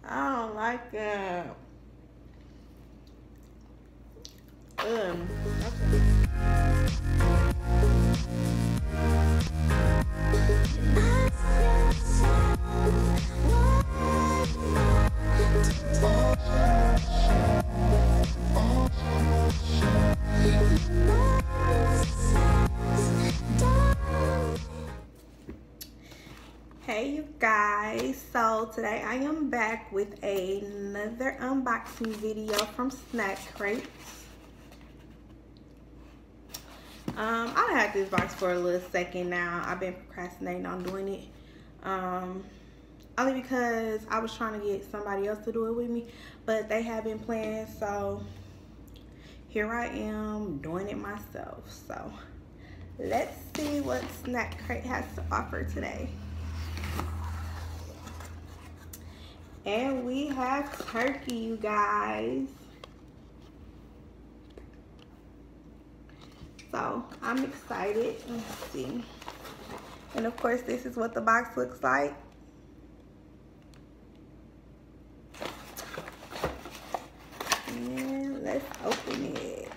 I don't like it. Okay. Hey you guys, so today I am back with another unboxing video from snackcrate. I had this box for a little second now. I've been procrastinating on doing it. Only because I was trying to get somebody else to do it with me, but they have been playing, so here I am doing it myself. So let's see what snackcrate has to offer today. And we have turkey, you guys. So I'm excited. Let's see. And of course, this is what the box looks like. And let's open it.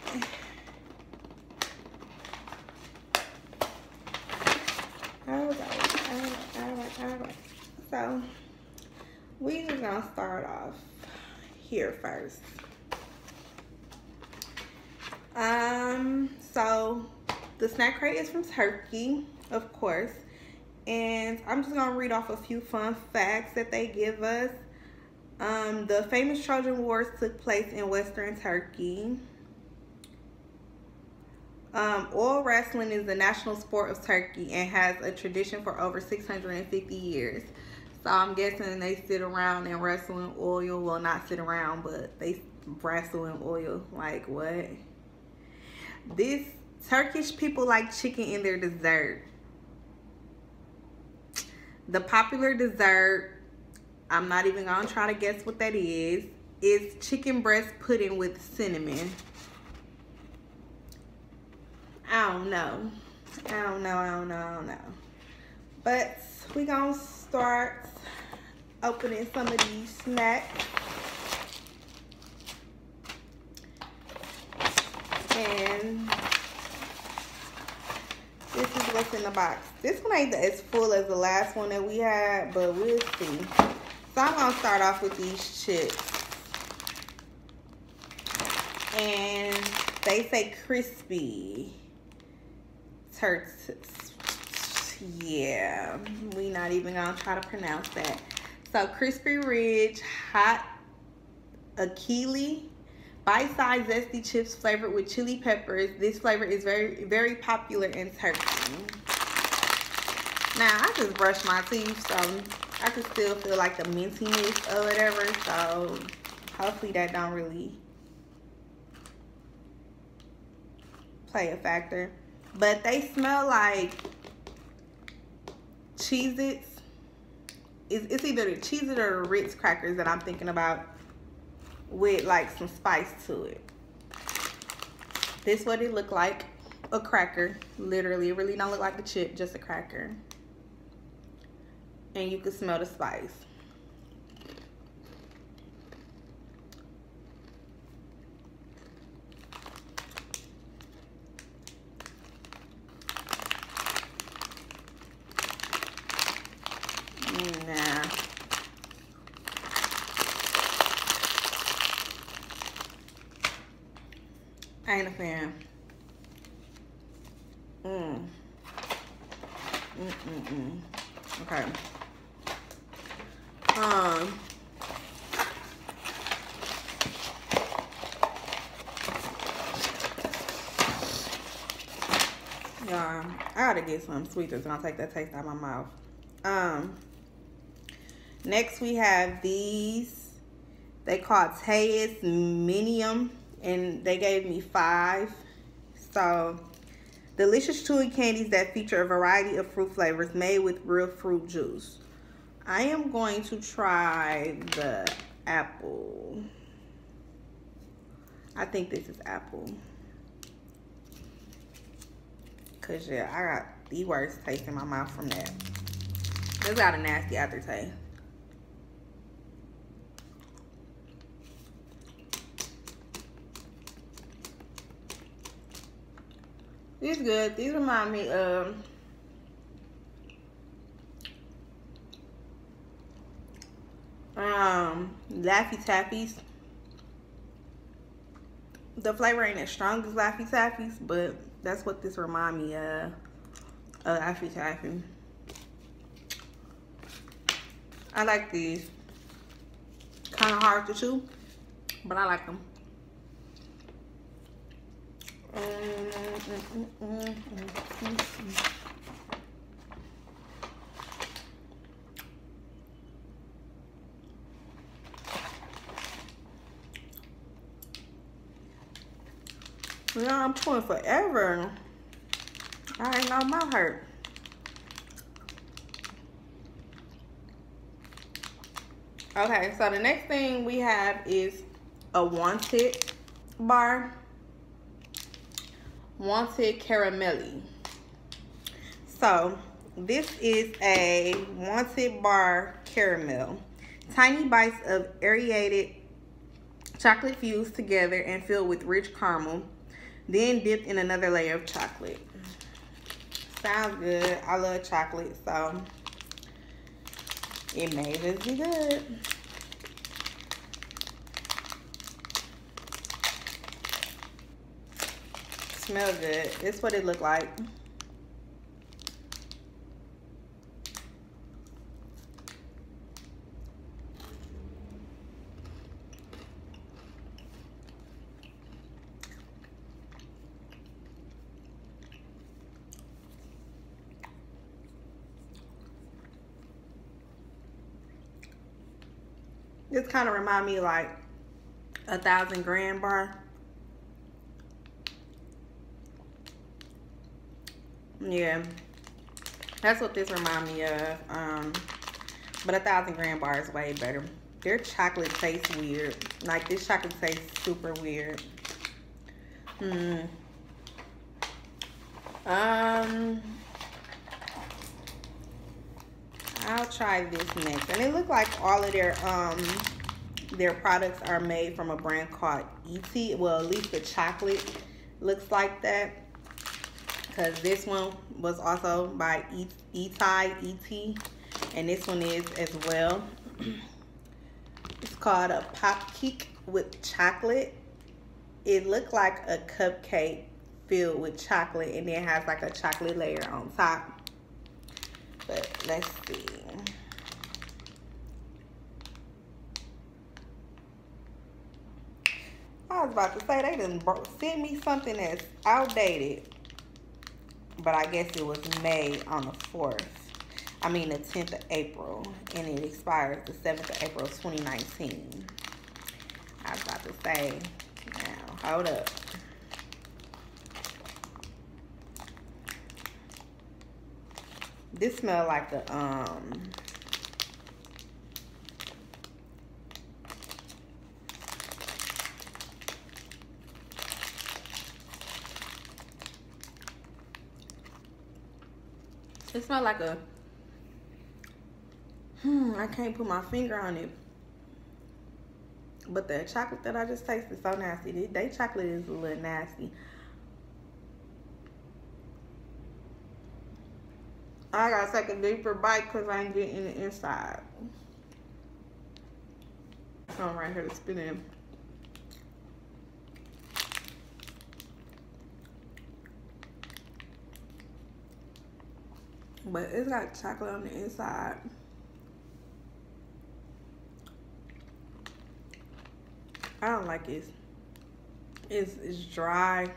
All right. So we just gonna start off here first. So the snack crate is from Turkey, of course, and I'm just gonna read off a few fun facts that they give us. The famous Trojan Wars took place in Western Turkey. Oil wrestling is the national sport of Turkey and has a tradition for over 650 years. So I'm guessing they sit around and wrestle in oil. Well, not sit around, but they wrestle in oil. Like, what? This Turkish people like chicken in their dessert. The popular dessert, I'm not even gonna try to guess what that is chicken breast pudding with cinnamon. I don't know. But we gonna start opening some of these snacks. And this is what's in the box. This one ain't as full as the last one that we had, but we'll see. So I'm gonna start off with these chips. And they say crispy. Yeah, we not even gonna try to pronounce that. So Crispy Ridge Hot Akili, bite-sized zesty chips flavored with chili peppers. This flavor is very, very popular in Turkey. Now I just brushed my teeth, so I can still feel like the mintiness or whatever. So hopefully that don't really play a factor. But they smell like Cheez-Its. It's either the Cheez-It or the Ritz crackers that I'm thinking about with like some spice to it. This is what it look like. A cracker. Literally. It really don't look like a chip, just a cracker. And you can smell the spice. Nah. I ain't a fan. Okay. Yeah, I gotta get something sweet that's gonna take that taste out of my mouth. Next we have these. They call Tay's Minium, and they gave me 5. So, delicious chewy candies that feature a variety of fruit flavors made with real fruit juice. I am going to try the apple. I think this is apple. Cause yeah, I got the worst taste in my mouth from that. It's got a nasty aftertaste. These good. These remind me of Laffy Taffies. The flavor ain't as strong as Laffy Taffies, but that's what this remind me of Laffy Taffy. I like these. Kind of hard to chew, but I like them. Yeah, I'm chewing forever. I ain't know my hurt. Okay, so the next thing we have is a Wanted bar. Wanted Caramelly. So this is a Wanted bar caramel. Tiny bites of aerated chocolate fused together and filled with rich caramel, then dipped in another layer of chocolate. Sounds good. I love chocolate, so it may just be good. Smell good. It's what it look like. This kind of remind me of like 1,000 gram bar. Yeah, that's what this remind me of. But 1,000 gram bar is way better. Their chocolate tastes weird. Like this chocolate tastes super weird. I'll try this next. And it looks like all of their products are made from a brand called E.T. Well, at least the chocolate looks like that. Because this one was also by E.T. And this one is as well. It's called a Pop Cake with chocolate. It looked like a cupcake filled with chocolate, and then has like a chocolate layer on top. But let's see. I was about to say they done sent me something that's outdated, but I guess it was made on the 4th. I mean the 10th of April, and it expires the 7th of April 2019. I was about to say, now hold up. This smells like the it smells like a I can't put my finger on it. But the chocolate that I just tasted is so nasty. They chocolate is a little nasty. I gotta take a deeper bite because I ain't getting the inside. So I'm right here to spin in. But it's got chocolate on the inside. I don't like it. It's dry.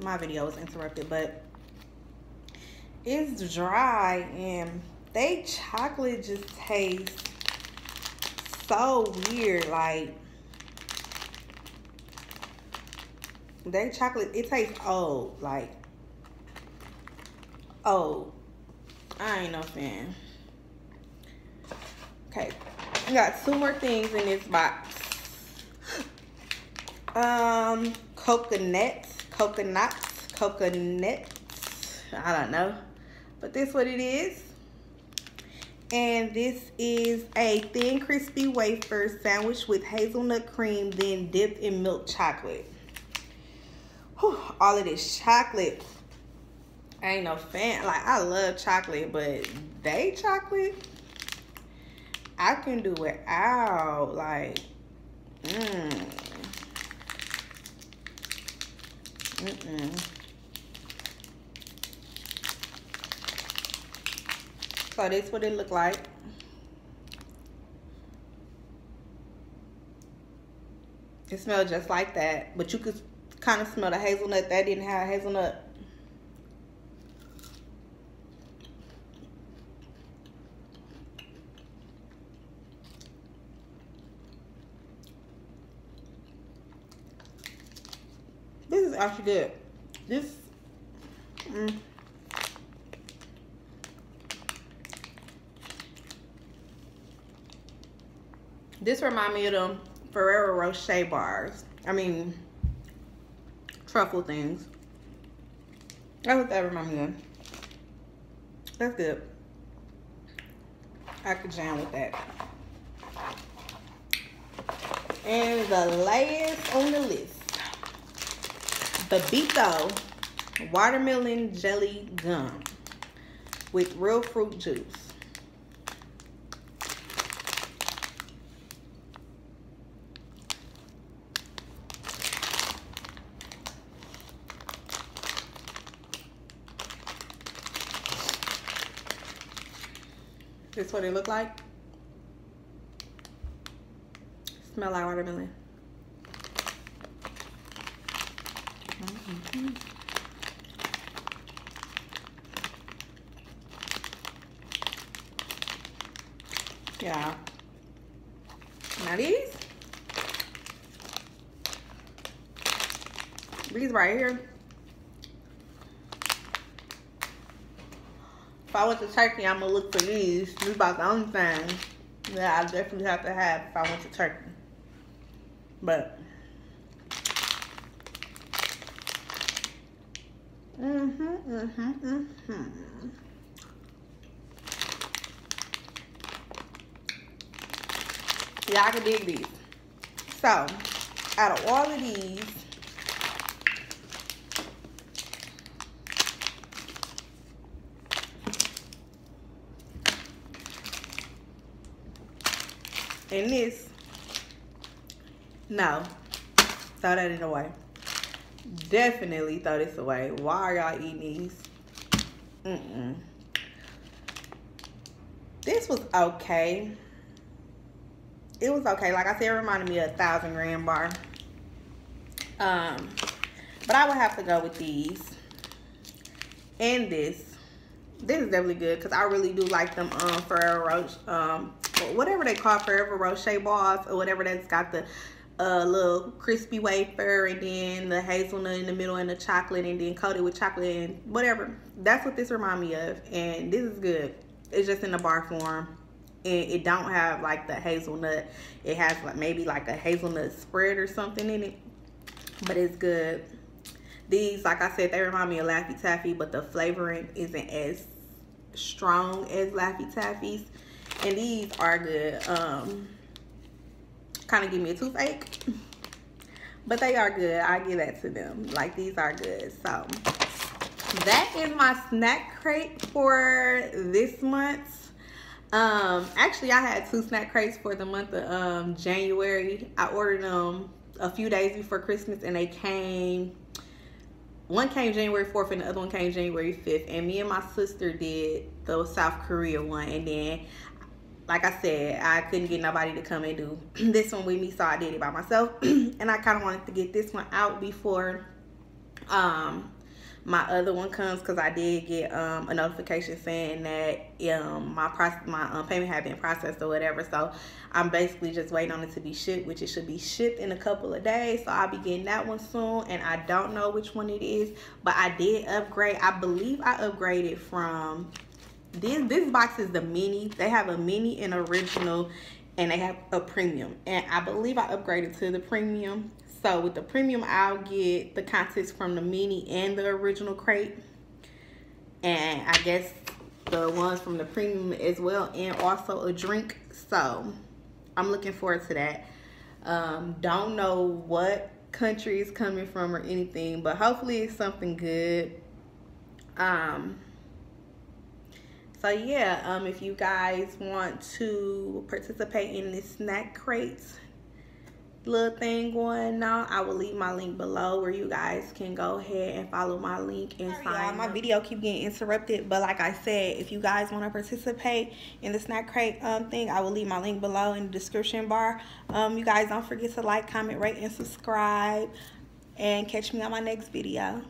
My video was interrupted, but it's dry, and they chocolate just tastes so weird. Like they chocolate, it tastes old. Like old. I ain't no fan. Okay, we got 2 more things in this box. Coconut. I don't know, but this is what it is. And this is a thin, crispy wafer sandwich with hazelnut cream, then dipped in milk chocolate. Whew, all of this chocolate. I ain't no fan. Like, I love chocolate, but they chocolate, I can do without. Like, So this what it look like. It smells just like that, but you could kind of smell the hazelnut. That didn't have hazelnut. This is actually good. This remind me of them Ferrero Rocher bars. I mean, truffle things. That's what that remind me of. That's good. I could jam with that. And the last on the list, Bebito watermelon jelly gum with real fruit juice. This is what it look like. Smell like watermelon. Yeah. Now these right here. If I went to Turkey, I'm gonna look for these. This is about the only thing that I definitely have to have if I went to Turkey. But yeah, I can dig these. So, out of all of these, and this, no, throw that in away. Definitely throw this away. Why are y'all eating these? This was okay. It was okay. Like I said, it reminded me of a 1,000 gram bar. But I would have to go with these. And this. This is definitely good because I really do like them Ferrero Rocher, whatever they call Ferrero Rocher balls, or whatever that's got the little crispy wafer and then the hazelnut in the middle and the chocolate and then coated with chocolate and whatever. That's what this reminds me of, and this is good. It's just in the bar form, and it don't have like the hazelnut. It has like maybe like a hazelnut spread or something in it, but it's good. These, like I said, they remind me of Laffy Taffy, but the flavoring isn't as strong as Laffy Taffy's, and these are good. Kind of give me a toothache, but they are good. I give that to them. Like, these are good. So that is my snack crate for this month. Actually, I had 2 snack crates for the month of January. I ordered them a few days before Christmas, and they came. One came January 4th and the other one came January 5th. And me and my sister did the South Korea one. And then, like I said, I couldn't get nobody to come and do this one with me, so I did it by myself. And I kind of wanted to get this one out before my other one comes, because I did get a notification saying that my payment had been processed or whatever. So I'm basically just waiting on it to be shipped, which it should be shipped in a couple of days. So I'll be getting that one soon, and I don't know which one it is, but I did upgrade. I believe I upgraded from this box is the mini. They have a mini and original, and they have a premium, and I believe I upgraded to the premium. So with the premium, I'll get the contents from the mini and the original crate, and I guess the ones from the premium as well, and also a drink. So I'm looking forward to that. Don't know what country it's coming from or anything, but hopefully it's something good. So yeah, if you guys want to participate in this snack crate little thing going on, I will leave my link below where you guys can go ahead and follow my link and sign up. My video keep getting interrupted, but like I said, if you guys want to participate in the snack crate thing, I will leave my link below in the description bar. You guys don't forget to like, comment, rate, and subscribe, and catch me on my next video.